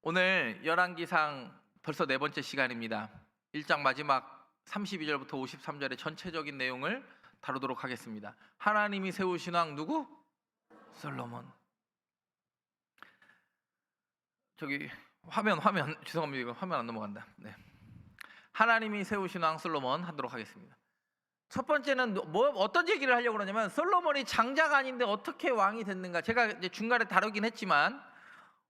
오늘 열왕기상 벌써 네 번째 시간입니다. 1장 마지막 32절부터 53절의 전체적인 내용을 다루도록 하겠습니다. 하나님이 세우신 왕 누구? 솔로몬. 저기 화면 죄송합니다. 이거 화면 안 넘어간다. 네. 하나님이 세우신 왕 솔로몬 하도록 하겠습니다. 첫 번째는 어떤 얘기를 하려고 그러냐면 솔로몬이 장자가 아닌데 어떻게 왕이 됐는가. 제가 이제 중간에 다루긴 했지만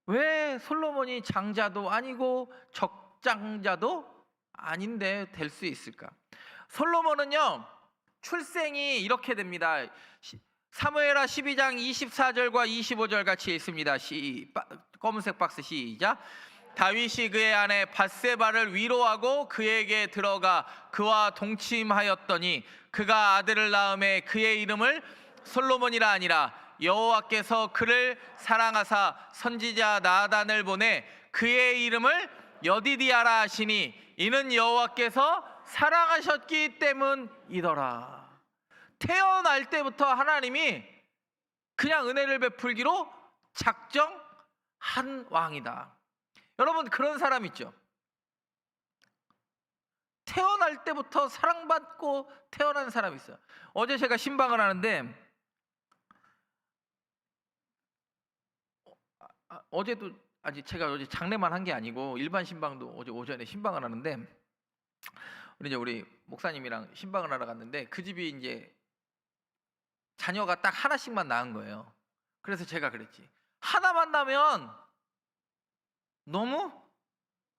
왜 솔로몬이 장자도 아니고 적장자도 아닌데 될 수 있을까? 솔로몬은요 출생이 이렇게 됩니다. 사무엘하 12장 24절과 25절 같이 있습니다. 검은색 박스 시작. 다윗이 그의 아내 밧세바를 위로하고 그에게 들어가 그와 동침하였더니 그가 아들을 낳음에 그의 이름을 솔로몬이라 아니라 여호와께서 그를 사랑하사 선지자 나단을 보내 그의 이름을 여디디아라 하시니 이는 여호와께서 사랑하셨기 때문이더라. 태어날 때부터 하나님이 그냥 은혜를 베풀기로 작정한 왕이다. 여러분 그런 사람 있죠? 태어날 때부터 사랑받고 태어난 사람이 있어요. 어제 제가 신방을 하는데 어제도 제가 어제 장례만 한 게 아니고 일반 신방도 어제 오전에 신방을 하는데 우리 목사님이랑 신방을 하러 갔는데 그 집이 이제 자녀가 딱 하나씩만 낳은 거예요. 그래서 제가 그랬지. 하나만 낳으면 너무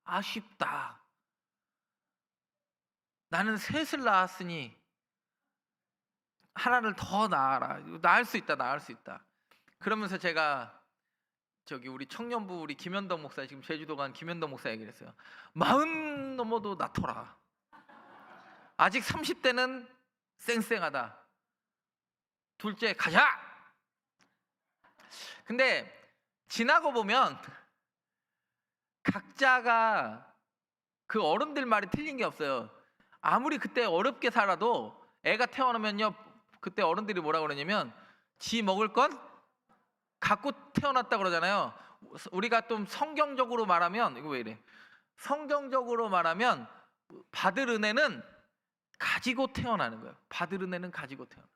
아쉽다. 나는 셋을 낳았으니 하나를 더 낳아라. 낳을 수 있다. 그러면서 제가 우리 청년부 우리 김현덕 목사 지금 제주도 간 김현덕 목사 얘기를 했어요. 40 넘어도 낳더라. 아직 30대는 쌩쌩하다. 둘째 가자. 근데 지나고 보면 각자가 그 어른들 말이 틀린 게 없어요. 아무리 그때 어렵게 살아도 애가 태어나면요 그때 어른들이 뭐라 그러냐면 지 먹을 건 갖고 태어났다 그러잖아요. 우리가 좀 성경적으로 말하면 이거 왜 이래? 성경적으로 말하면 받을 은혜는 가지고 태어나는 거예요. 받을 은혜는 가지고 태어나.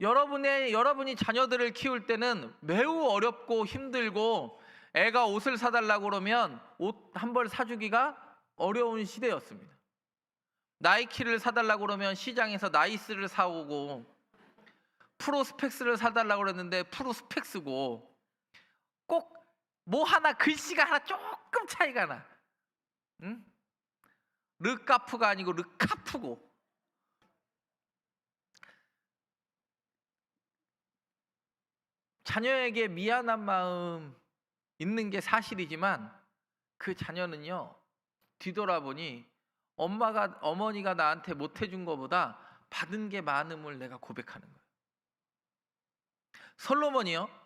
여러분이 자녀들을 키울 때는 매우 어렵고 힘들고 애가 옷을 사달라고 그러면 옷 한 벌 사주기가 어려운 시대였습니다. 나이키를 사달라고 그러면 시장에서 나이스를 사오고 프로스펙스를 사달라고 그랬는데 프로스펙스고 꼭 뭐 하나 글씨가 하나 조금 차이가 나. 응? 르카프가 아니고 르카프고. 자녀에게 미안한 마음 있는 게 사실이지만 그 자녀는요 뒤돌아보니 어머니가 나한테 못 해준 것보다 받은 게 많음을 내가 고백하는 거예요. 솔로몬이요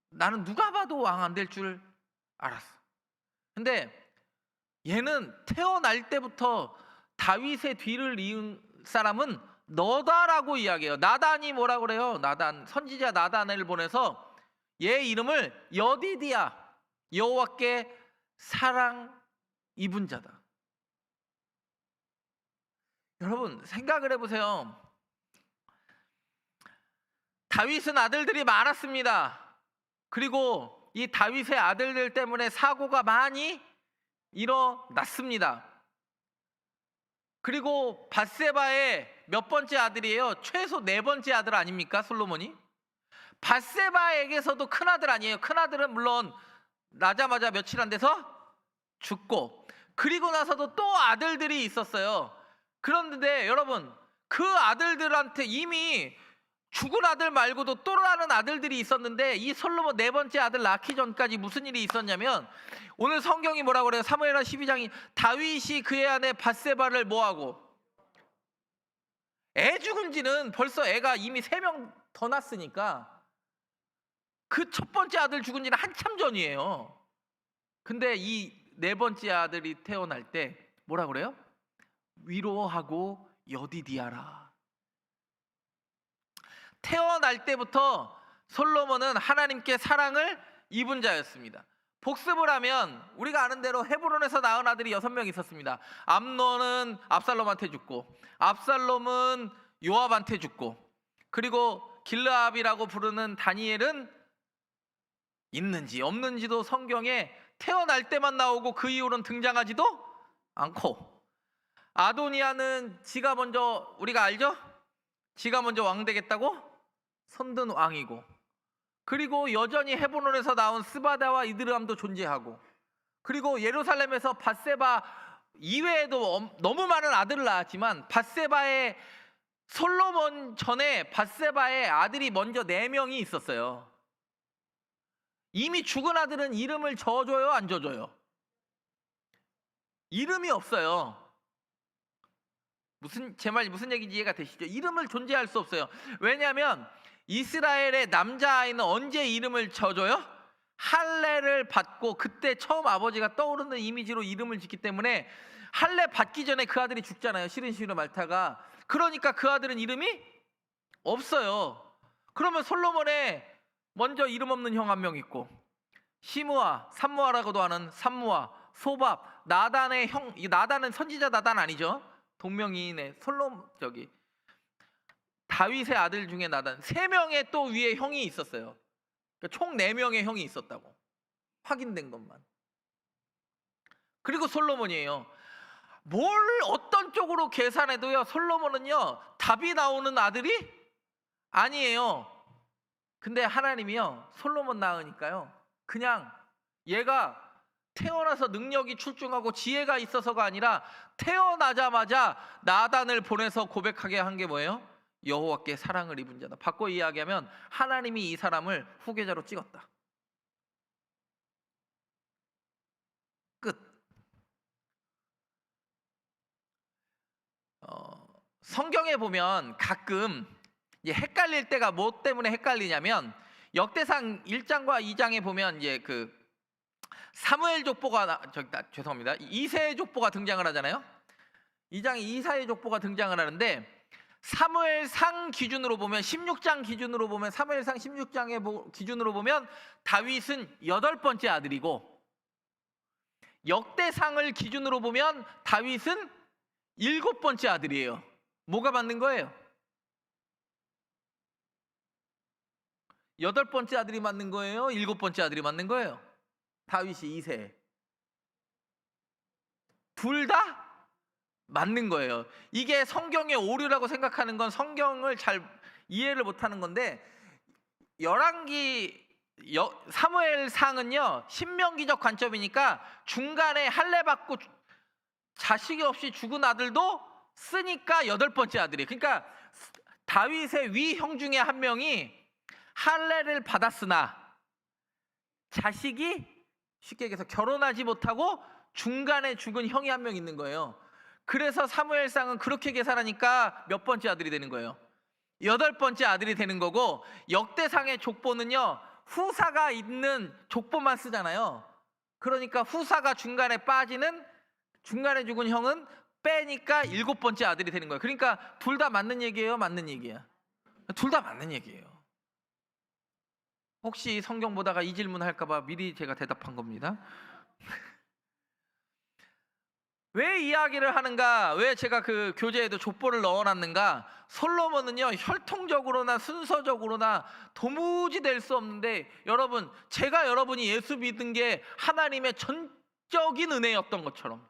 나는 누가 봐도 왕 안 될 줄 알았어. 근데 얘는 태어날 때부터 다윗의 뒤를 이은 사람은 너다라고 이야기해요. 나단이 뭐라 그래요? 선지자 나단을 보내서 얘 이름을 여디디아 여호와께 사랑 입은 자다. 여러분 생각을 해보세요. 다윗은 아들들이 많았습니다. 그리고 이 다윗의 아들들 때문에 사고가 많이 일어났습니다. 그리고 밧세바의 몇 번째 아들이에요? 최소 4번째 아들 아닙니까? 솔로몬이? 밧세바에게서도 큰아들 아니에요. 큰아들은 물론 나자마자 며칠 안 돼서 죽고 그리고 나서도 또 아들들이 있었어요. 그런데 여러분 그 아들들한테 이미 죽은 아들 말고도 또 다른 아들들이 있었는데 이 솔로몬 4번째 아들 낳기 전까지 무슨 일이 있었냐면 오늘 성경이 뭐라고 그래요? 사무엘하 12장이 다윗이 그의 아내 밧세바를 뭐하고 애 죽은 지는 벌써 애가 이미 3명 더 낳았으니까 그 첫 번째 아들 죽은 지는 한참 전이에요. 근데 이 4번째 아들이 태어날 때 뭐라 그래요? 위로하고 여디디아라. 태어날 때부터 솔로몬은 하나님께 사랑을 입은 자였습니다. 복습을 하면 우리가 아는 대로 헤브론에서 낳은 아들이 6명 있었습니다. 암논은 압살롬한테 죽고, 압살롬은 요압한테 죽고, 그리고 길르압이라고 부르는 다니엘은 있는지 없는지도 성경에 태어날 때만 나오고 그 이후로는 등장하지도 않고, 아도니아는 지가 먼저, 우리가 알죠? 지가 먼저 왕 되겠다고 선든 왕이고, 그리고 여전히 헤브론에서 나온 스바다와 이드람도 존재하고, 그리고 예루살렘에서 밧세바 이외에도 너무 많은 아들을 낳았지만 밧세바의 솔로몬 전에 밧세바의 아들이 먼저 4명이 있었어요. 이미 죽은 아들은 이름을 져줘요, 안 져줘요? 이름이 없어요. 제 말 무슨 얘기인지 이해가 되시죠? 이름을 존재할 수 없어요. 왜냐하면 이스라엘의 남자아이는 언제 이름을 져줘요? 할례를 받고 그때 처음 아버지가 떠오르는 이미지로 이름을 짓기 때문에, 할례 받기 전에 그 아들이 죽잖아요. 시른시르 말타가. 그러니까 그 아들은 이름이 없어요. 그러면 솔로몬의 먼저 이름 없는 형 1명 있고, 시므아, 삼무아라고도 하는 삼무아, 소밥, 나단의 형, 나단은 선지자 나단 아니죠? 동명이인의 다윗의 아들 중에 나단, 3명의 또 위에 형이 있었어요. 그러니까 총 4명의 형이 있었다고, 확인된 것만. 그리고 솔로몬이에요. 뭘 어떤 쪽으로 계산해도요, 솔로몬은요 답이 나오는 아들이 아니에요. 근데 하나님이요 솔로몬 낳으니까요, 그냥 얘가 태어나서 능력이 출중하고 지혜가 있어서가 아니라 태어나자마자 나단을 보내서 고백하게 한 게 뭐예요? 여호와께 사랑을 입은 자다. 바꿔 이야기하면 하나님이 이 사람을 후계자로 찍었다. 끝. 성경에 보면 가끔 헷갈릴 때가 뭐 때문에 헷갈리냐면, 역대상 1장과 2장에 보면 이제 그 사무엘 족보가 죄송합니다. 이새의 족보가 등장을 하잖아요. 2장에 이사의 족보가 등장을 하는데, 사무엘상 기준으로 보면 16장 기준으로 보면 사무엘상 16장의 기준으로 보면 다윗은 8번째 아들이고, 역대상을 기준으로 보면 다윗은 7번째 아들이에요. 뭐가 맞는 거예요? 8번째 아들이 맞는 거예요? 7번째 아들이 맞는 거예요? 다윗이 2세. 둘 다 맞는 거예요. 이게 성경의 오류라고 생각하는 건 성경을 잘 이해를 못하는 건데, 사무엘상은요 신명기적 관점이니까 중간에 할례 받고 자식이 없이 죽은 아들도 쓰니까 8번째 아들이에요. 그러니까 다윗의 위형 중에 한 명이 할례를 받았으나 자식이, 쉽게 얘기해서 결혼하지 못하고 중간에 죽은 형이 한 명 있는 거예요. 그래서 사무엘상은 그렇게 계산하니까 몇 번째 아들이 되는 거예요? 8번째 아들이 되는 거고, 역대상의 족보는요 후사가 있는 족보만 쓰잖아요. 그러니까 후사가 중간에 빠지는, 중간에 죽은 형은 빼니까 7번째 아들이 되는 거예요. 그러니까 둘 다 맞는 얘기예요, 맞는 얘기야? 둘 다 맞는 얘기예요. 혹시 성경 보다가 이 질문 할까봐 미리 제가 대답한 겁니다. 왜 이야기를 하는가? 왜 제가 그 교재에도 족보를 넣어놨는가? 솔로몬은요 혈통적으로나 순서적으로나 도무지 될 수 없는데, 여러분, 제가 여러분이 예수 믿은 게 하나님의 전적인 은혜였던 것처럼,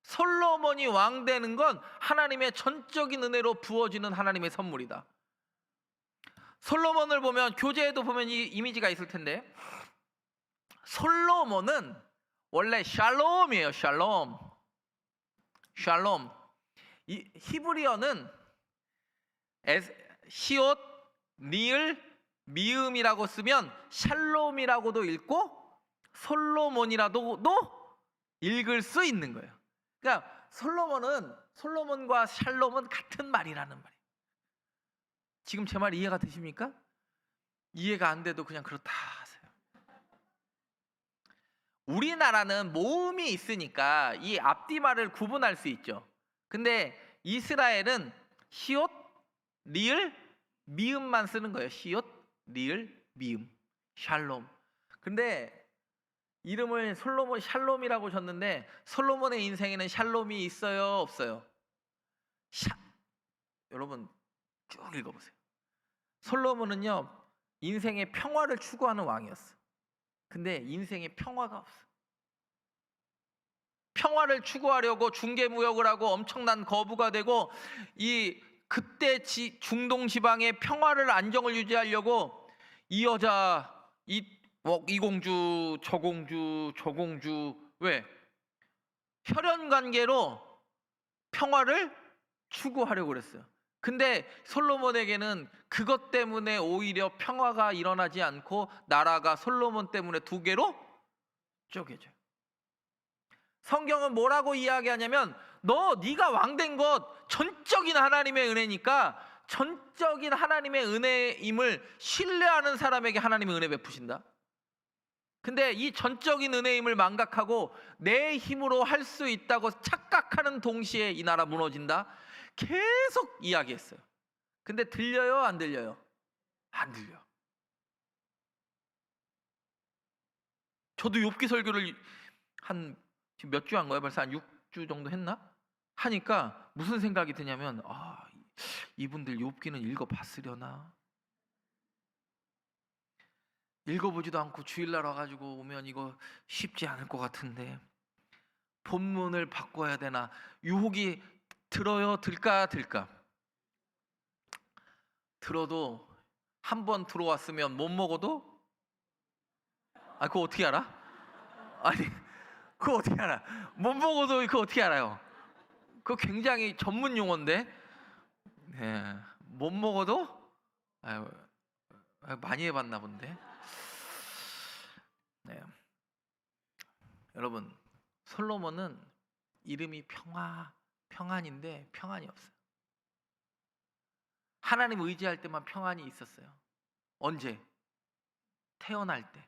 솔로몬이 왕 되는 건 하나님의 전적인 은혜로 부어지는 하나님의 선물이다. 솔로몬을 보면, 교재에도 보면 이 이미지가 있을 텐데, 솔로몬은 원래 샬롬이에요. 샬롬. 이 히브리어는 시옷, 니을, 미음이라고 쓰면 샬롬이라고도 읽고 솔로몬이라고도 읽을 수 있는 거예요. 그러니까 솔로몬과 샬롬은 같은 말이라는 말이에요. 지금 제 말 이해가 되십니까? 이해가 안 돼도 그냥 그렇다 하세요. 우리나라는 모음이 있으니까 이 앞뒤말을 구분할 수 있죠. 근데 이스라엘은 시옷, 리을, 미음만 쓰는 거예요. 시옷, 리을, 미음, 샬롬. 근데 이름을 솔로몬 샬롬이라고 줬는데 솔로몬의 인생에는 샬롬이 있어요, 없어요? 여러분 쭉 읽어보세요. 솔로몬은요 인생의 평화를 추구하는 왕이었어. 근데 인생에 평화가 없어. 평화를 추구하려고 중개무역을 하고 엄청난 거부가 되고 그때 중동 지방의 평화를 안정을 유지하려고 이 여자 이 공주 저 공주 왜 혈연 관계로 평화를 추구하려고 그랬어요. 근데 솔로몬에게는 그것 때문에 오히려 평화가 일어나지 않고 나라가 솔로몬 때문에 두 개로 쪼개져요. 성경은 뭐라고 이야기하냐면 네가 왕된 것 전적인 하나님의 은혜니까 전적인 하나님의 은혜임을 신뢰하는 사람에게 하나님의 은혜 베푸신다. 근데 이 전적인 은혜임을 망각하고 내 힘으로 할 수 있다고 착각하는 동시에 이 나라 무너진다. 계속 이야기했어요. 근데 들려요, 안 들려요? 안 들려. 저도 욥기 설교를 지금 몇 주 한 거예요? 벌써 한 6주 정도 했나? 하니까 무슨 생각이 드냐면 이분들 욥기는 읽어봤으려나? 읽어보지도 않고 주일날 와가지고 오면 이거 쉽지 않을 것 같은데 본문을 바꿔야 되나? 유혹이 들어요? 들까? 들어도 한 번 들어왔으면 못 먹어도? 그거 어떻게 알아? 아니 그거 어떻게 알아? 못 먹어도 그거 어떻게 알아요? 그거 굉장히 전문 용어인데 못 먹어도? 많이 해봤나 본데. 여러분 솔로몬은 이름이 평안인데 평안이 없어요. 하나님 의지할 때만 평안이 있었어요. 언제? 태어날 때.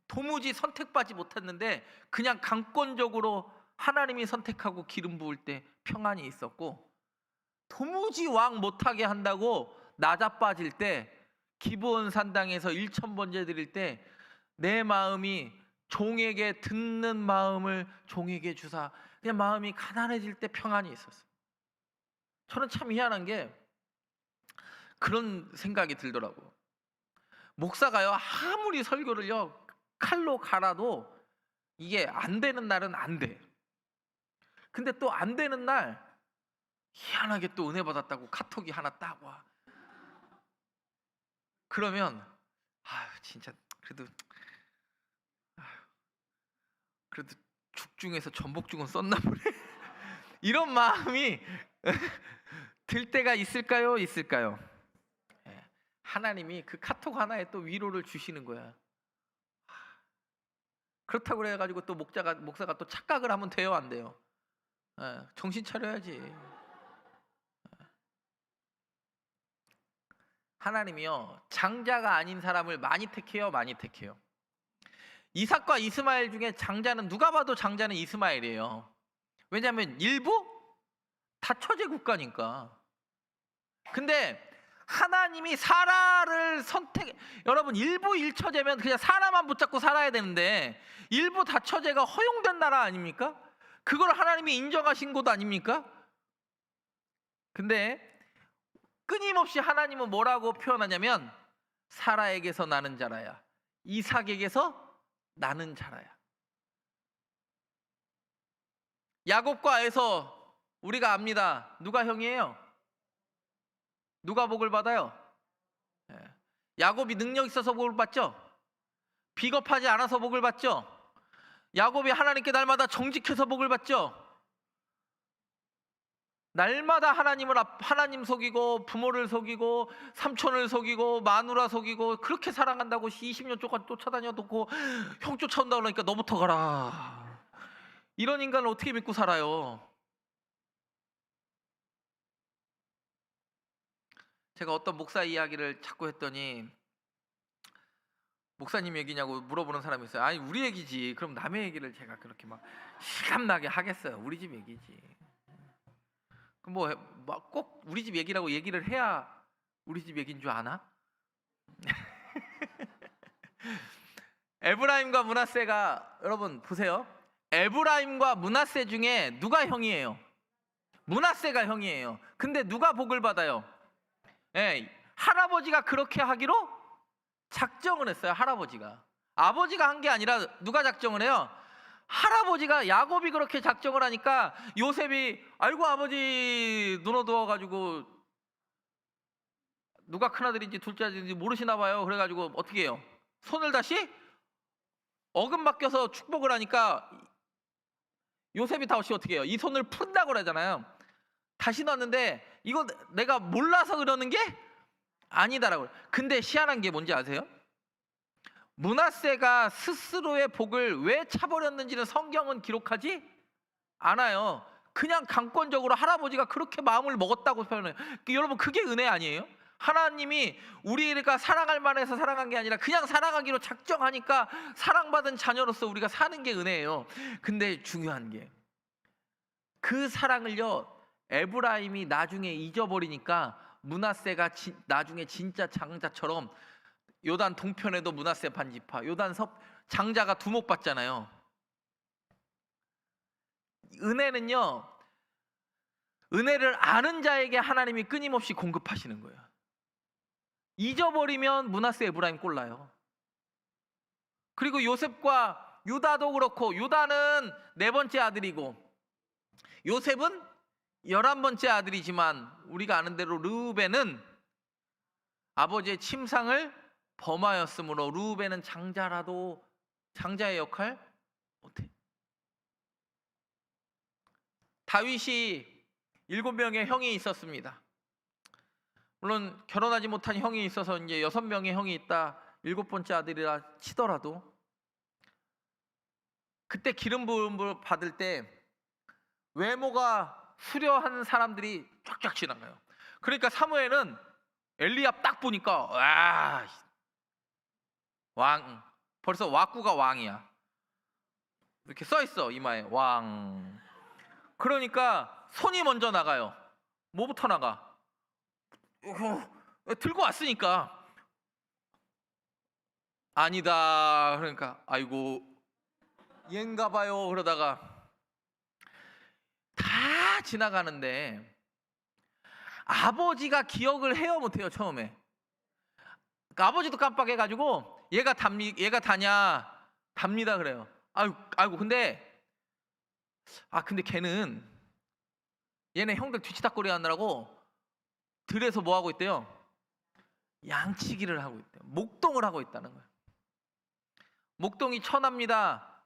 도무지 선택받지 못했는데 그냥 강권적으로 하나님이 선택하고 기름 부을 때 평안이 있었고, 도무지 왕 못하게 한다고 나자빠질 때 기브온 산당에서 1,000번제 드릴 때 내 마음이 종에게 듣는 마음을 종에게 주사, 그냥 마음이 가난해질 때 평안이 있었어요. 저는 참 희한한 게 그런 생각이 들더라고요. 목사가요 아무리 설교를요 칼로 갈아도 이게 안 되는 날은 안 돼. 근데 또 안 되는 날 희한하게 또 은혜 받았다고 카톡이 하나 딱 와. 그러면 진짜 그래도 죽 중에서 전복죽은 썼나 보네. 이런 마음이 들 때가 있을까요? 하나님이 그 카톡 하나에 또 위로를 주시는 거야. 그렇다고 그래가지고 또 목사가 또 착각을 하면 돼요, 안 돼요? 정신 차려야지. 하나님이요 장자가 아닌 사람을 많이 택해요, 많이 택해요. 이삭과 이스마엘 중에 장자는 누가 봐도 장자는 이스마엘이에요. 왜냐하면 일부 다 처제 국가니까. 근데 하나님이 사라를 여러분 일부 일처제면 그냥 사라만 붙잡고 살아야 되는데 일부 다처제가 허용된 나라 아닙니까? 그걸 하나님이 인정하신 곳 아닙니까? 근데 끊임없이 하나님은 뭐라고 표현하냐면 사라에게서 나는 자라야, 이삭에게서 나는 자라야. 야곱과 에서 우리가 압니다. 누가 형이에요? 누가 복을 받아요? 야곱이 능력 있어서 복을 받죠? 비겁하지 않아서 복을 받죠? 야곱이 하나님께 날마다 정직해서 복을 받죠? 날마다 하나님 속이고 부모를 속이고 삼촌을 속이고 마누라 속이고 그렇게 사랑한다고 20년 동안 쫓아다녀놓고 형 쫓아온다 그러니까 너부터 가라. 이런 인간을 어떻게 믿고 살아요? 제가 어떤 목사 이야기를 자꾸 했더니 목사님 얘기냐고 물어보는 사람이 있어요. 아니 우리 얘기지. 그럼 남의 얘기를 제가 그렇게 막 실감나게 하겠어요? 우리 집 얘기지. 그럼 꼭 우리 집 얘기라고 얘기를 해야 우리 집 얘기인 줄 아나? 에브라임과 므낫세가 여러분 보세요. 에브라임과 므낫세 중에 누가 형이에요? 므낫세가 형이에요. 근데 누가 복을 받아요? 예, 할아버지가 그렇게 하기로 작정을 했어요. 할아버지가. 아버지가 한 게 아니라 누가 작정을 해요? 할아버지가, 야곱이 그렇게 작정을 하니까 요셉이 아이고 아버지 눈 어두워가지고 누가 큰아들인지 둘째 아들인지 모르시나 봐요. 그래가지고 어떻게 해요? 손을 다시 어금 맡겨서 축복을 하니까 요셉이 다시 어떻게 해요? 이 손을 푼다고 그러잖아요. 다시 놨는데 이거 내가 몰라서 그러는 게 아니다라고. 근데 희한한 게 뭔지 아세요? 므낫세가 스스로의 복을 왜 차버렸는지는 성경은 기록하지 않아요. 그냥 강권적으로 할아버지가 그렇게 마음을 먹었다고 표현해요. 여러분 그게 은혜 아니에요? 하나님이 우리가 사랑할 만해서 사랑한 게 아니라 그냥 사랑하기로 작정하니까 사랑받은 자녀로서 우리가 사는 게 은혜예요. 근데 중요한 게 그 사랑을요 에브라임이 나중에 잊어버리니까 므낫세가 나중에 진짜 장자처럼 요단 동편에도 므낫세 반지파, 요단 섭 장자가 두목받잖아요. 은혜는요, 은혜를 아는 자에게 하나님이 끊임없이 공급하시는 거예요. 잊어버리면 므낫세 에브라임 꼴라요. 그리고 요셉과 유다도 그렇고, 유다는 4번째 아들이고 요셉은 11번째 아들이지만 우리가 아는 대로 르우벤은 아버지의 침상을 범하였으므로 르우벤은 장자라도 장자의 역할 못해. 다윗이 7명의 형이 있었습니다. 물론 결혼하지 못한 형이 있어서 이제 6명의 형이 있다, 7번째 아들이라 치더라도 그때 기름 부음을 받을 때 외모가 수려한 사람들이 쫙쫙 지나가요. 그러니까 사무엘은 엘리압 딱 보니까 와, 왕, 벌써 와꾸가 왕이야. 이렇게 써 있어 이마에 왕. 그러니까 손이 먼저 나가요. 뭐부터 나가? 들고 왔으니까. 아니다. 그러니까 아이고 얘인가 봐요. 그러다가 다 지나가는데 아버지가 기억을 해요 못해요 처음에? 그러니까 아버지도 깜빡해가지고 얘가 다냐? 답니다 그래요. 아이고 근데 걔는 얘네 형들 뒤치다꺼리 하느라고 들에서 뭐 하고 있대요? 양치기를 하고 있대요. 목동을 하고 있다는 거예요. 목동이 천합니다.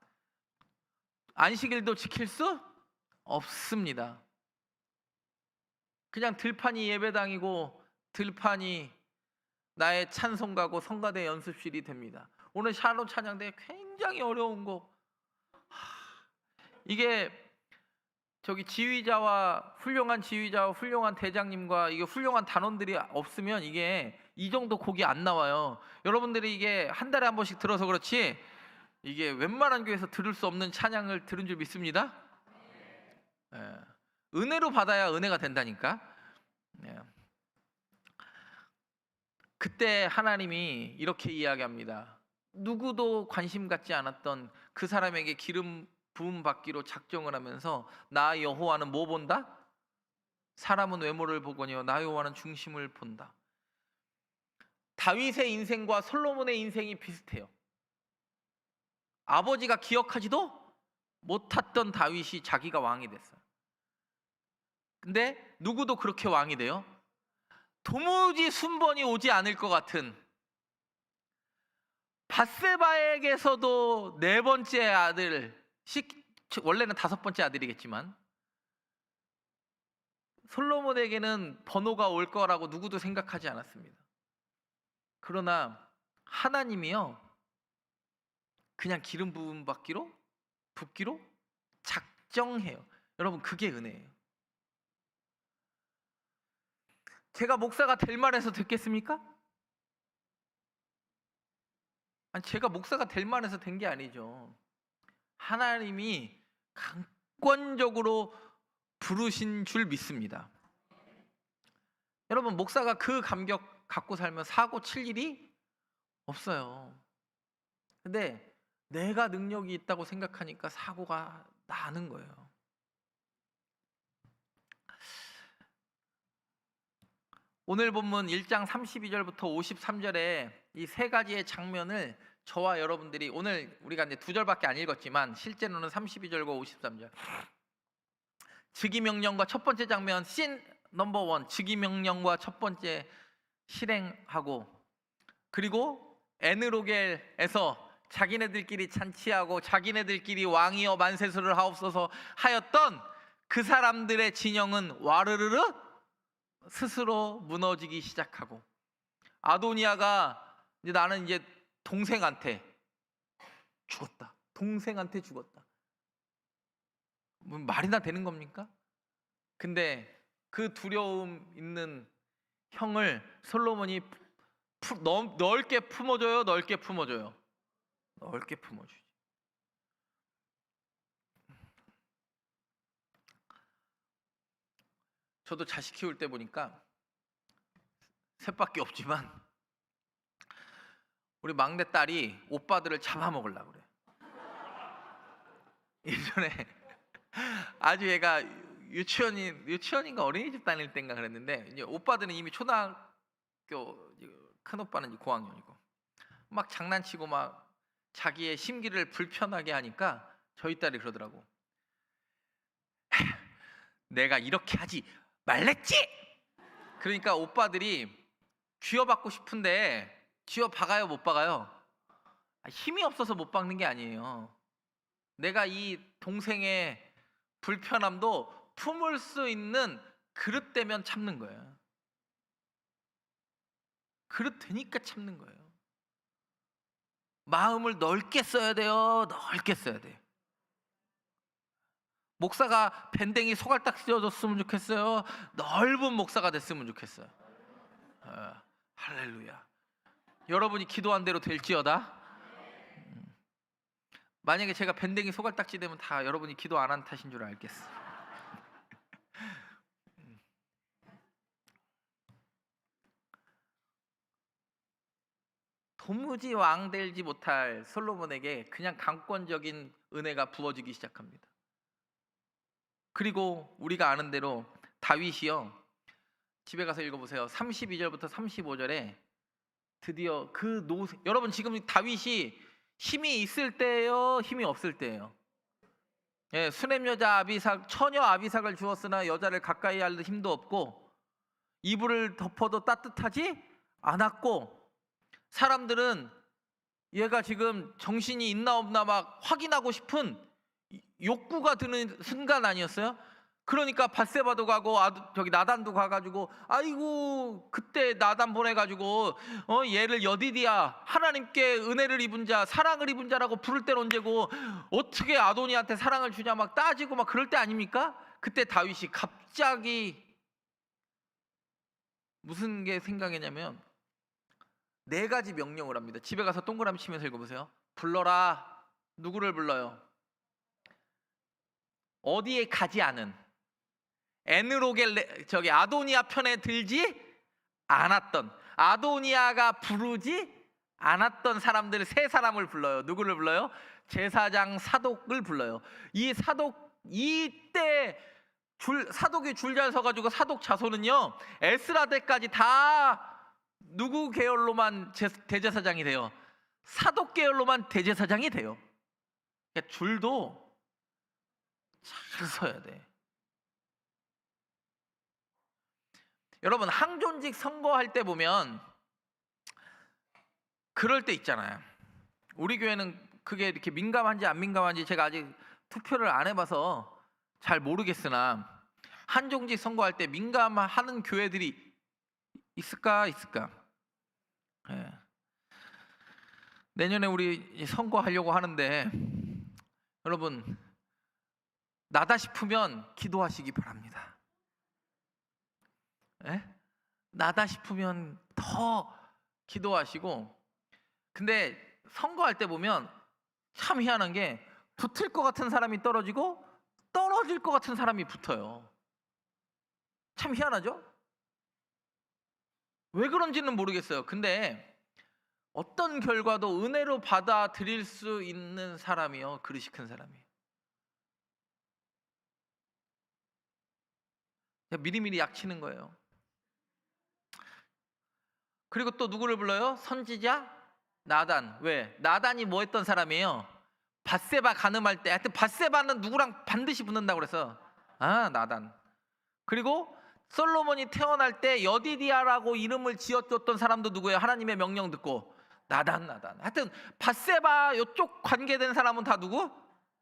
안식일도 지킬 수 없습니다. 그냥 들판이 예배당이고 들판이 나의 찬송가고 성가대 연습실이 됩니다. 오늘 샬롬 찬양대 굉장히 어려운 거. 이게 저기 지휘자와 훌륭한 대장님과 이게 훌륭한 단원들이 없으면 이게 이 정도 곡이 안 나와요. 여러분들이 이게 한 달에 한 번씩 들어서 그렇지 이게 웬만한 교회에서 들을 수 없는 찬양을 들은 줄 믿습니다. 예. 은혜로 받아야 은혜가 된다니까. 예. 그때 하나님이 이렇게 이야기합니다. 누구도 관심 갖지 않았던 그 사람에게 기름 부음 받기로 작정을 하면서 나 여호와는 뭐 본다? 사람은 외모를 보거니와 나 여호와는 중심을 본다. 다윗의 인생과 솔로몬의 인생이 비슷해요. 아버지가 기억하지도 못했던 다윗이 자기가 왕이 됐어요. 근데 누구도 그렇게 왕이 돼요? 도무지 순번이 오지 않을 것 같은 밧세바에게서도 4번째 아들, 원래는 5번째 아들이겠지만 솔로몬에게는 번호가 올 거라고 누구도 생각하지 않았습니다. 그러나 하나님이요 그냥 기름 부음 붓기로 작정해요. 여러분 그게 은혜예요. 제가 목사가 될 만해서 됐겠습니까? 아니, 제가 목사가 될 만해서 된 게 아니죠. 하나님이 강권적으로 부르신 줄 믿습니다. 여러분 목사가 그 감격 갖고 살면 사고 칠 일이 없어요. 근데 내가 능력이 있다고 생각하니까 사고가 나는 거예요. 오늘 본문 1장 32절부터 53절에 이 세 가지의 장면을 저와 여러분들이 오늘 우리가 이제 2절밖에 안 읽었지만 실제로는 32절과 53절. 즉위명령과 첫 번째 장면 씬 넘버 1 즉위명령과 첫 번째 실행하고, 그리고 에느로겔에서 자기네들끼리 잔치하고 자기네들끼리 왕이여 만세수를 하옵소서 하였던 그 사람들의 진영은 와르르르 스스로 무너지기 시작하고, 아도니아가 이제 나는 이제 동생한테 죽었다. 동생한테 죽었다. 뭐 말이나 되는 겁니까? 근데 그 두려움 있는 형을 솔로몬이 넓게 품어줘요. 넓게 품어줘요. 넓게 품어주지. 저도 자식 키울 때 보니까 셋밖에 없지만 우리 막내 딸이 오빠들을 잡아먹으려고 그래. 예전에 아주 얘가 유치원인가 어린이집 다닐 때인가 그랬는데, 이제 오빠들은 이미 초등학교, 큰 오빠는 이제 고학년이고 막 장난치고 막 자기의 심기를 불편하게 하니까 저희 딸이 그러더라고. 내가 이렇게 하지 말랬지? 그러니까 오빠들이 쥐어박고 싶은데 쥐어박아요, 못 박아요? 힘이 없어서 못 박는 게 아니에요. 내가 이 동생의 불편함도 품을 수 있는 그릇 되면 참는 거예요. 그릇 되니까 참는 거예요. 마음을 넓게 써야 돼요. 넓게 써야 돼요. 목사가 밴댕이 소갈딱 씌워줬으면 좋겠어요. 넓은 목사가 됐으면 좋겠어요. 할렐루야. 여러분이 기도한 대로 될지어다. 만약에 제가 밴댕이 소갈딱지 되면 다 여러분이 기도 안 한 탓인 줄 알겠어. 도무지 왕 되지 못할 솔로몬에게 그냥 강권적인 은혜가 부어지기 시작합니다. 그리고 우리가 아는 대로 다윗이요, 집에 가서 읽어보세요. 32절부터 35절에 드디어 그 여러분 지금 다윗이 힘이 있을 때예요, 힘이 없을 때예요? 예, 수냄 여자 아비삭, 처녀 아비삭을 주었으나 여자를 가까이 할 힘도 없고 이불을 덮어도 따뜻하지 않았고, 사람들은 얘가 지금 정신이 있나 없나 막 확인하고 싶은 욕구가 드는 순간 아니었어요? 그러니까 밧세바도 가고 저기 나단도 가가지고, 아이고 그때 나단 보내가지고 얘를 여디디야, 하나님께 은혜를 입은 자, 사랑을 입은 자라고 부를 때는 언제고 어떻게 아도니한테 사랑을 주냐 막 따지고 막 그럴 때 아닙니까? 그때 다윗이 갑자기 무슨 게 생각이냐면 4가지 명령을 합니다. 집에 가서 동그라미 치면서 읽어보세요. 불러라. 누구를 불러요? 어디에 가지 않은, 에느로겔 저기 아도니아 편에 들지 않았던, 아도니아가 부르지 않았던 사람들 3사람을 불러요. 누구를 불러요? 제사장 사독을 불러요. 이 사독, 이때 사독이 줄 잘 서가지고 사독 자손은요 에스라 때까지 다 누구 계열로만 대제사장이 돼요? 사독 계열로만 대제사장이 돼요. 그러니까 줄도 잘 서야 돼. 여러분 항존직 선거할 때 보면 그럴 때 있잖아요. 우리 교회는 그게 이렇게 민감한지 안 민감한지 제가 아직 투표를 안 해봐서 잘 모르겠으나, 한종직 선거할 때 민감하는 교회들이 있을까? 예. 내년에 우리 선거하려고 하는데 여러분 나다 싶으면 기도하시기 바랍니다. 예? 나다 싶으면 더 기도하시고, 근데 선거할 때 보면 참 희한한 게 붙을 것 같은 사람이 떨어지고 떨어질 것 같은 사람이 붙어요. 참 희한하죠? 왜 그런지는 모르겠어요. 근데 어떤 결과도 은혜로 받아들일 수 있는 사람이요, 그릇이 큰 사람이에요. 미리미리 약치는 거예요. 그리고 또 누구를 불러요? 선지자 나단. 왜? 나단이 뭐 했던 사람이에요? 밧세바 간음할 때, 하여튼 밧세바는 누구랑 반드시 붙는다고 그래서 나단. 그리고 솔로몬이 태어날 때 여디디아라고 이름을 지어줬던 사람도 누구예요? 하나님의 명령 듣고 나단. 하여튼 밧세바 이쪽 관계된 사람은 다 누구?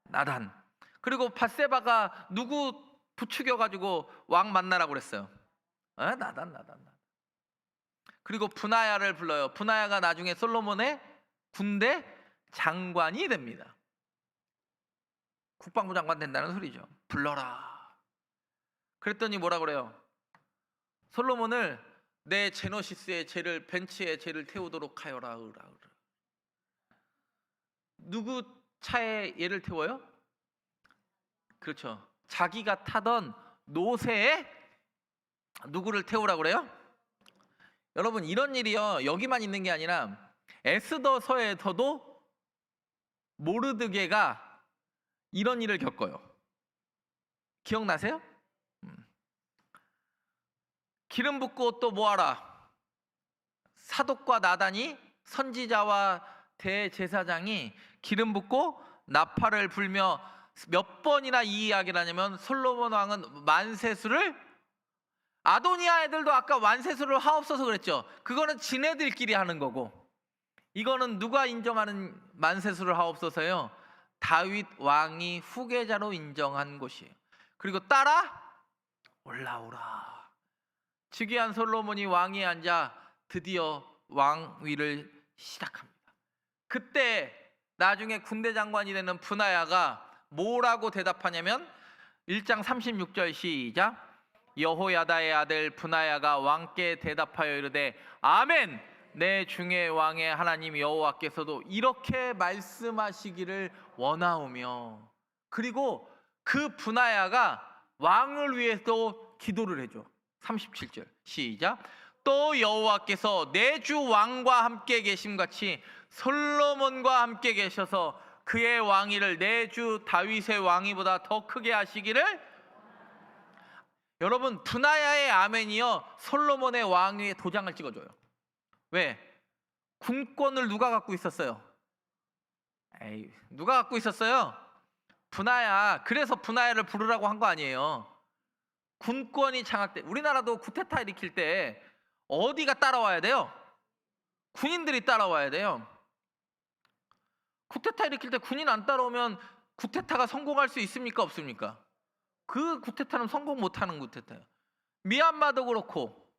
나단. 그리고 밧세바가 누구 부추겨 가지고 왕 만나라고 그랬어요? 나단. 그리고 분하야를 불러요. 분하야가 나중에 솔로몬의 군대 장관이 됩니다. 국방부 장관 된다는 소리죠. 불러라. 그랬더니 뭐라 그래요? 솔로몬을 내 제너시스의 죄를, 벤츠의 죄를 태우도록 하여라. 누구 차에 얘를 태워요? 그렇죠. 자기가 타던 노새에 누구를 태우라고 그래요? 여러분, 이런 일이요, 여기만 있는 게 아니라 에스더서에서도 모르드게가 이런 일을 겪어요. 기억나세요? 기름 붓고 또 뭐하라? 사독과 나단이, 선지자와 대제사장이 기름 붓고 나팔을 불며 몇 번이나 이 이야기를 하냐면, 솔로몬 왕은 만세수를, 아도니아 애들도 아까 만세수를 하옵소서 그랬죠. 그거는 지네들끼리 하는 거고, 이거는 누가 인정하는 만세수를 하옵소서요? 다윗 왕이 후계자로 인정한 곳이에요. 그리고 따라 올라오라. 즉위한 솔로몬이 왕위에 앉아 드디어 왕위를 시작합니다. 그때 나중에 군대 장관이 되는 분하야가 뭐라고 대답하냐면, 1장 36절 시작. 여호야다의 아들 분하야가 왕께 대답하여 이르되 아멘, 내 중에 왕의 하나님 여호와께서도 이렇게 말씀하시기를 원하오며. 그리고 그 분하야가 왕을 위해서 기도를 해줘. 37절 시작. 또 여호와께서 내 주 왕과 함께 계심같이 솔로몬과 함께 계셔서 그의 왕위를 내 주 다윗의 왕위보다 더 크게 하시기를. 여러분, 분하야의 아멘이요, 솔로몬의 왕위에 도장을 찍어줘요. 왜? 군권을 누가 갖고 있었어요? 누가 갖고 있었어요? 분하야. 그래서 분하야를 부르라고 한 거 아니에요. 군권이 장악돼. 우리나라도 쿠데타 일으킬 때 어디가 따라와야 돼요? 군인들이 따라와야 돼요. 쿠데타 일으킬 때 군인 안 따라오면 쿠데타가 성공할 수 있습니까? 없습니까? 그 쿠데타는 성공 못하는 쿠데타예요. 미얀마도 그렇고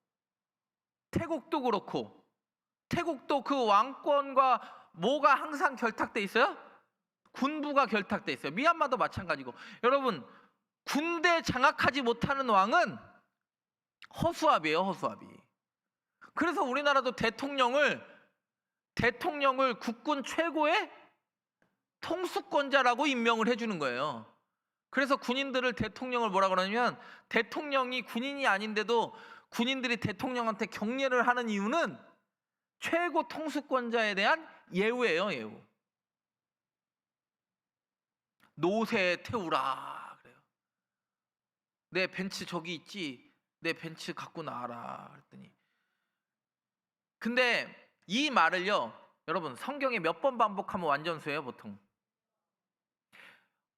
태국도 그렇고, 태국도 그 왕권과 뭐가 항상 결탁돼 있어요? 군부가 결탁돼 있어요. 미얀마도 마찬가지고. 여러분, 군대 장악하지 못하는 왕은 허수아비예요, 허수아비. 그래서 우리나라도 대통령을 국군 최고의 통수권자라고 임명을 해주는 거예요. 그래서 군인들을, 대통령을 뭐라 그러냐면, 대통령이 군인이 아닌데도 군인들이 대통령한테 경례를 하는 이유는 최고 통수권자에 대한 예우예요, 예우. 노새 태우라 그래요. 내 벤츠 저기 있지, 내 벤츠 갖고 나와라 그랬더니. 근데 이 말을요, 여러분, 성경에 몇 번 반복하면 완전수예요, 보통.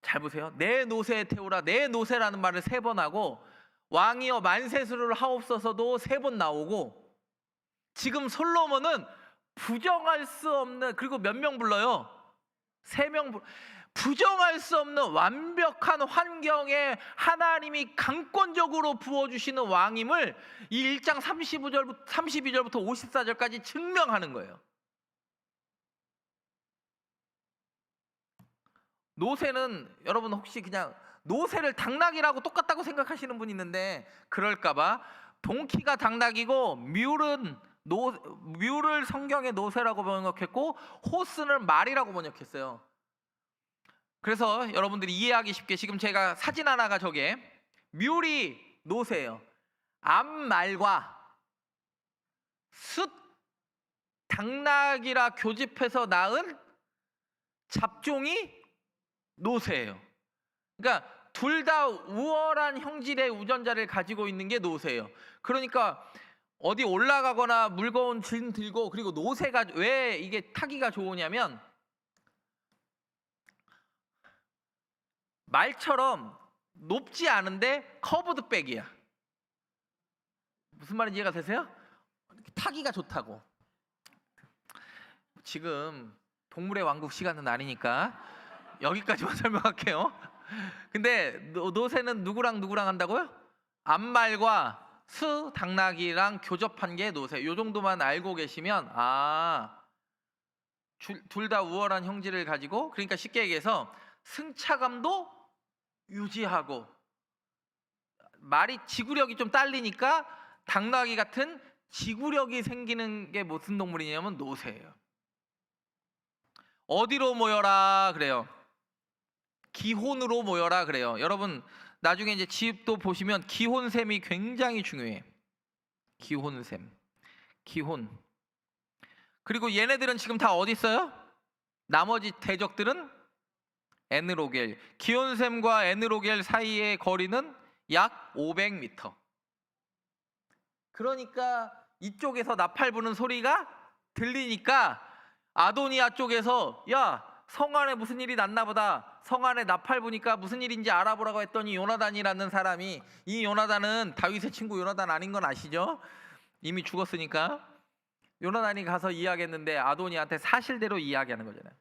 잘 보세요. 내 노새 태우라, 내 노새라는 말을 3번 하고, 왕이여 만세수를 하옵소서도 3번 나오고, 지금 솔로몬은 부정할 수 없는, 그리고 몇 명 불러요? 3명. 부정할 수 없는 완벽한 환경에 하나님이 강권적으로 부어주시는 왕임을 이 1장 32절부터 54절까지 증명하는 거예요. 노새는, 여러분 혹시 그냥 노새를 당나귀라고 똑같다고 생각하시는 분이 있는데, 그럴까봐 동키가 당나귀고 뮬을 성경에 노새라고 번역했고 호스는 말이라고 번역했어요. 그래서 여러분들이 이해하기 쉽게, 지금 제가 사진 하나가 저게 뮬이 노새예요. 앞말과 숫 당나귀라 교집해서 낳은 잡종이 노새예요. 그러니까 둘 다 우월한 형질의 유전자를 가지고 있는 게 노새예요. 그러니까 어디 올라가거나 무거운 짐 들고, 그리고 노새가 왜 이게 타기가 좋으냐면 말처럼 높지 않은데 커브드 백이야. 무슨 말인지 이해가 되세요? 타기가 좋다고. 지금 동물의 왕국 시간은 아니니까 여기까지만 설명할게요. 근데 노새는 누구랑 한다고요? 암말과 수 당나귀랑 교접한 게 노새. 요 정도만 알고 계시면 둘 다 우월한 형질을 가지고, 그러니까 쉽게 얘기해서 승차감도 유지하고, 말이 지구력이 좀 딸리니까 당나귀 같은 지구력이 생기는 게 무슨 동물이냐면 노새예요. 어디로 모여라 그래요? 기혼으로 모여라 그래요. 여러분 나중에 이제 집도 보시면 기혼샘이 굉장히 중요해. 기혼. 그리고 얘네들은 지금 다 어디 있어요? 나머지 대적들은 에느로겔. 기혼샘과 에느로겔 사이의 거리는 약 500m. 그러니까 이쪽에서 나팔 부는 소리가 들리니까 아도니아 쪽에서 야, 성 안에 무슨 일이 났나 보다, 성 안에 나팔 부니까 무슨 일인지 알아보라고 했더니 요나단이라는 사람이, 이 요나단은 다윗의 친구 요나단 아닌 건 아시죠? 이미 죽었으니까. 요나단이 가서 이야기했는데 아도니아한테 사실대로 이야기하는 거잖아요.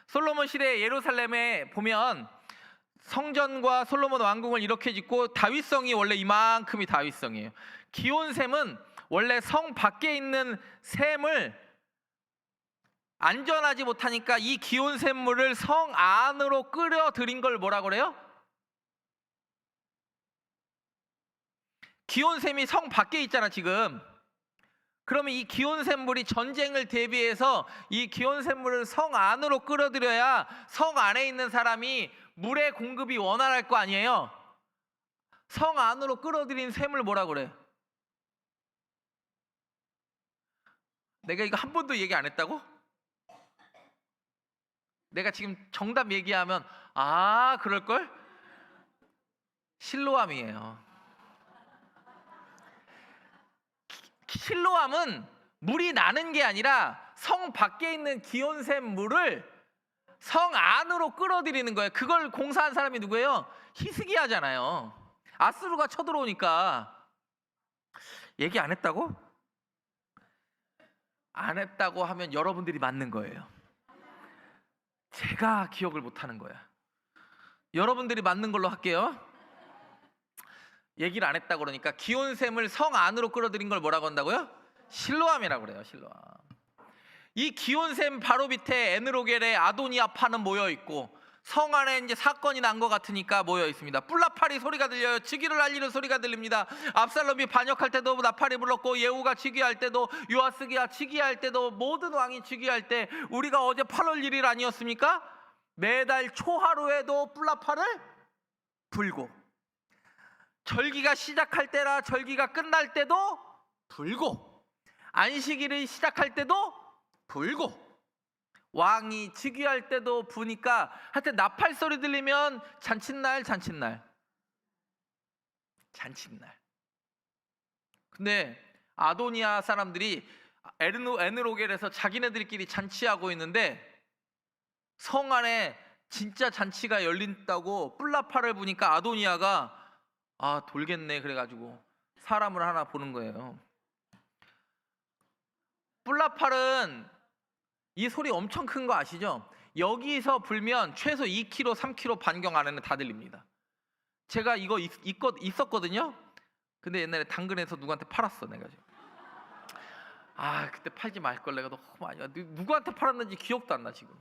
솔로몬 시대 예루살렘에 보면 성전과 솔로몬 왕궁을 이렇게 짓고 다윗성이 원래 이만큼이 다윗성이에요. 기온샘은 원래 성 밖에 있는 샘을 안전하지 못하니까 이 기온샘물을 성 안으로 끌어들인 걸 뭐라 그래요? 기온샘이 성 밖에 있잖아 지금. 그러면 이 기온샘물이 전쟁을 대비해서 이 기온샘물을 성 안으로 끌어들여야 성 안에 있는 사람이 물의 공급이 원활할 거 아니에요. 성 안으로 끌어들인 샘을 뭐라 그래? 내가 이거 한 번도 얘기 안 했다고? 내가 지금 정답 얘기하면 그럴걸? 실로암이에요. 실로암은 물이 나는 게 아니라 성 밖에 있는 기온샘 물을 성 안으로 끌어들이는 거예요. 그걸 공사한 사람이 누구예요? 히스기야잖아요. 아수르가 쳐들어오니까. 얘기 안 했다고? 안 했다고 하면 여러분들이 맞는 거예요. 제가 기억을 못하는 거야. 여러분들이 맞는 걸로 할게요. 얘기를 안 했다고 그러니까 기온샘을 성 안으로 끌어들인 걸 뭐라고 한다고요? 실로암이라고 그래요. 실로암. 이 기온샘 바로 밑에 에느로겔의 아도니아파는 모여 있고, 성 안에 이제 사건이 난 것 같으니까 모여 있습니다. 뿔나팔이 소리가 들려요. 즉위를 알리는 소리가 들립니다. 압살롬이 반역할 때도 나팔이 불렀고, 예후가 즉위할 때도, 요아스가 즉위할 때도, 모든 왕이 즉위할 때, 우리가 어제 8월 1일 아니었습니까? 매달 초하루에도 뿔나팔을 불고, 절기가 시작할 때라 절기가 끝날 때도 불고, 안식일이 시작할 때도 불고, 왕이 즉위할 때도 부니까 하여튼 나팔 소리 들리면 잔칫날. 근데 아도니아 사람들이 에느로겔에서 자기네들끼리 잔치하고 있는데 성 안에 진짜 잔치가 열린다고 뿔나팔을 부니까 아도니아가 돌겠네 그래가지고 사람을 하나 보는 거예요. 뿔나팔은 이 소리 엄청 큰 거 아시죠? 여기서 불면 최소 2km, 3km 반경 안에는 다 들립니다. 제가 이거 있었거든요. 근데 옛날에 당근에서 누구한테 팔았어 내가 지금. 그때 팔지 말걸. 내가 너무 많이 누구한테 팔았는지 기억도 안 나 지금.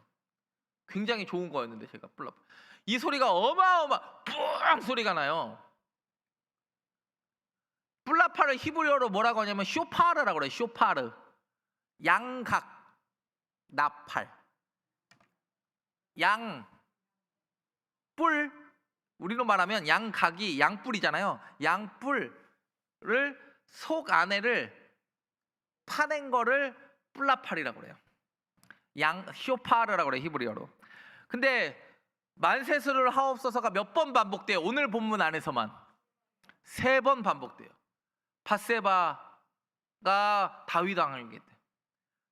굉장히 좋은 거였는데 제가 뿔나팔. 이 소리가 뿡 소리가 나요. 뿔나팔을 히브리어로 뭐라고 하냐면 쇼파르라고 그래요. 쇼파르. 양각 나팔. 양뿔, 우리로 말하면 양각이 양뿔이잖아요. 양뿔을 속 안에를 파낸 거를 뿔라팔이라고 그래요. 양 쇼파르라고 그래 히브리어로. 근데 만세스를 하옵소서가 몇 번 반복돼요? 오늘 본문 안에서만 3번 반복돼요. 밧세바가 다윗 왕에게,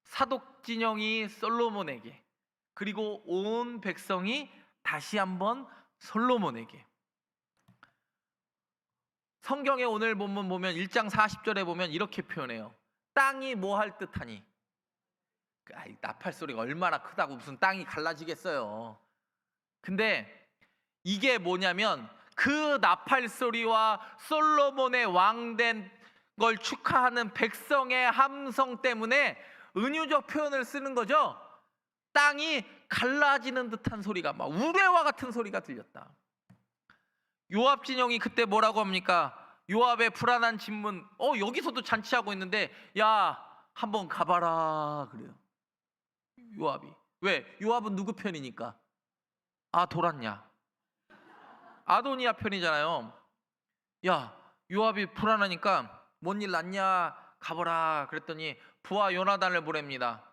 사독 진영이 솔로몬에게, 그리고 온 백성이 다시 한번 솔로몬에게. 성경의 오늘 본문 보면 1장 40절에 보면 이렇게 표현해요. 땅이 뭐 할 듯하니. 나팔 소리가 얼마나 크다고 무슨 땅이 갈라지겠어요. 근데 이게 뭐냐면 그 나팔 소리와 솔로몬의 왕된 걸 축하하는 백성의 함성 때문에 은유적 표현을 쓰는 거죠. 땅이 갈라지는 듯한 소리가, 막 우레와 같은 소리가 들렸다. 요압 진영이 그때 뭐라고 합니까? 요압의 불안한 질문. 여기서도 잔치하고 있는데 야 한번 가봐라 그래요. 요압이. 왜? 요압은 누구 편이니까? 돌았냐? 아도니아 편이잖아요. 야 요압이 불안하니까 뭔 일 났냐 가보라 그랬더니 부하 요나단을 보냅니다.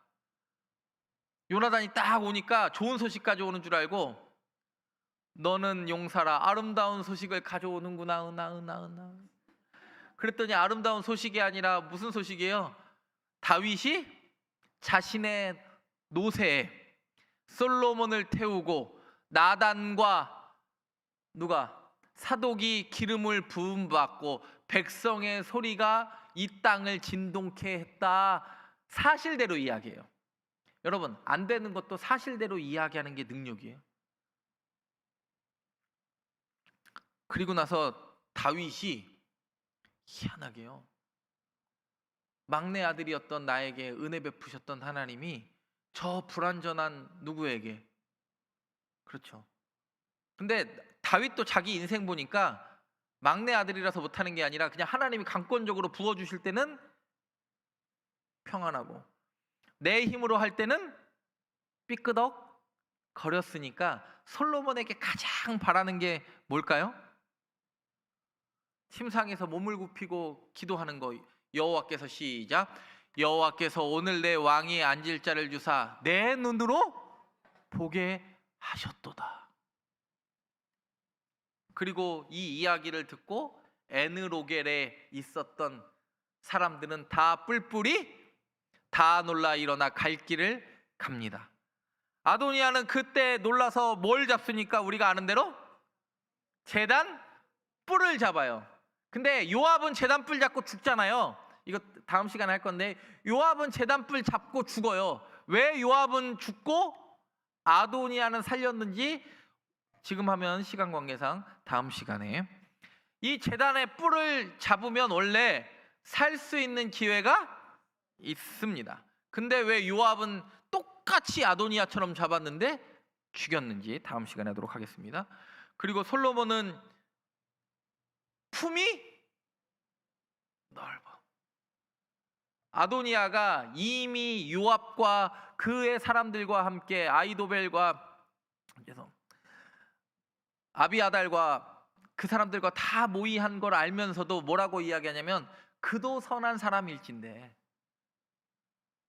요나단이 딱 오니까 좋은 소식 가져오는 줄 알고 너는 용사라 아름다운 소식을 가져오는구나 은하. 그랬더니 아름다운 소식이 아니라 무슨 소식이에요? 다윗이 자신의 노새에 솔로몬을 태우고 나단과 누가 사독이 기름을 부음받고 백성의 소리가 이 땅을 진동케 했다. 사실대로 이야기해요. 여러분, 안 되는 것도 사실대로 이야기하는 게 능력이에요. 그리고 나서 다윗이 희한하게요, 막내 아들이었던 나에게 은혜 베푸셨던 하나님이 저 불완전한 누구에게, 그렇죠. 근데 다윗도 자기 인생 보니까 막내 아들이라서 못하는 게 아니라 그냥 하나님이 강권적으로 부어주실 때는 평안하고 내 힘으로 할 때는 삐끄덕 거렸으니까 솔로몬에게 가장 바라는 게 뭘까요? 침상에서 몸을 굽히고 기도하는 거. 여호와께서 시작. 여호와께서 오늘 내 왕위에 앉을 자를 주사 내 눈으로 보게 하셨도다. 그리고 이 이야기를 듣고 에느로겔에 있었던 사람들은 다 뿔뿔이 다 놀라 일어나 갈 길을 갑니다. 아도니아는 그때 놀라서 뭘 잡습니까? 우리가 아는 대로 제단 뿔을 잡아요. 근데 요압은 제단 뿔 잡고 죽잖아요. 이거 다음 시간에 할 건데 요압은 제단 뿔 잡고 죽어요. 왜 요압은 죽고 아도니아는 살렸는지 지금 하면 시간 관계상 다음 시간에. 이 제단의 뿔을 잡으면 원래 살 수 있는 기회가 있습니다. 근데 왜 요압은 똑같이 아도니아처럼 잡았는데 죽였는지 다음 시간에 하도록 하겠습니다. 그리고 솔로몬은 품이 넓어. 아도니아가 이미 요압과 그의 사람들과 함께 아이도벨과 아비아달과 그 사람들과 다 모의한 걸 알면서도 뭐라고 이야기하냐면 그도 선한 사람일진데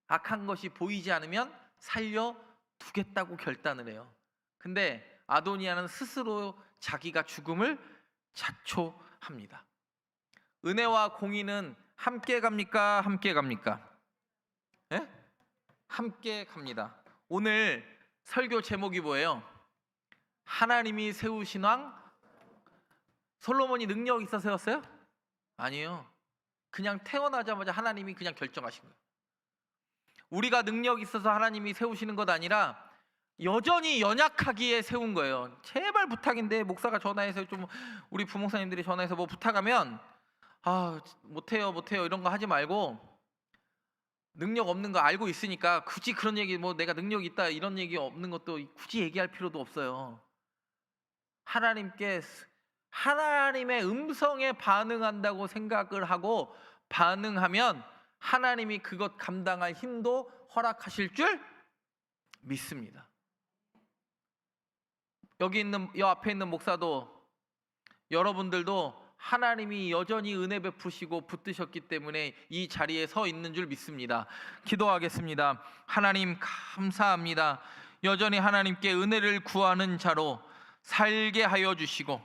악한 것이 보이지 않으면 살려두겠다고 결단을 해요. 근데 아도니아는 스스로 자기가 죽음을 자초합니다. 은혜와 공의는 함께 갑니까? 함께 갑니까? 네? 함께 갑니다. 오늘 설교 제목이 뭐예요? 하나님이 세우신 왕. 솔로몬이 능력 있어 세웠어요? 아니에요. 그냥 태어나자마자 하나님이 그냥 결정하신 거예요. 우리가 능력 있어서 하나님이 세우시는 것 아니라 여전히 연약하기에 세운 거예요. 제발 부탁인데 목사가 전화해서 좀 우리 부목사님들이 전화해서 뭐 부탁하면 못해요 이런 거 하지 말고 능력 없는 거 알고 있으니까 굳이 그런 얘기 뭐 내가 능력이 있다 이런 얘기 없는 것도 굳이 얘기할 필요도 없어요. 하나님의 음성에 반응한다고 생각을 하고 반응하면 하나님이 그것 감당할 힘도 허락하실 줄 믿습니다. 여 앞에 있는 목사도 여러분들도 하나님이 여전히 은혜 베푸시고 붙드셨기 때문에 이 자리에 서 있는 줄 믿습니다. 기도하겠습니다. 하나님 감사합니다. 여전히 하나님께 은혜를 구하는 자로 살게 하여 주시고,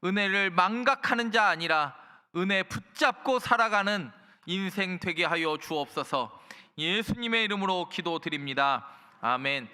은혜를 망각하는 자 아니라 은혜 붙잡고 살아가는 인생 되게 하여 주옵소서. 예수님의 이름으로 기도드립니다. 아멘.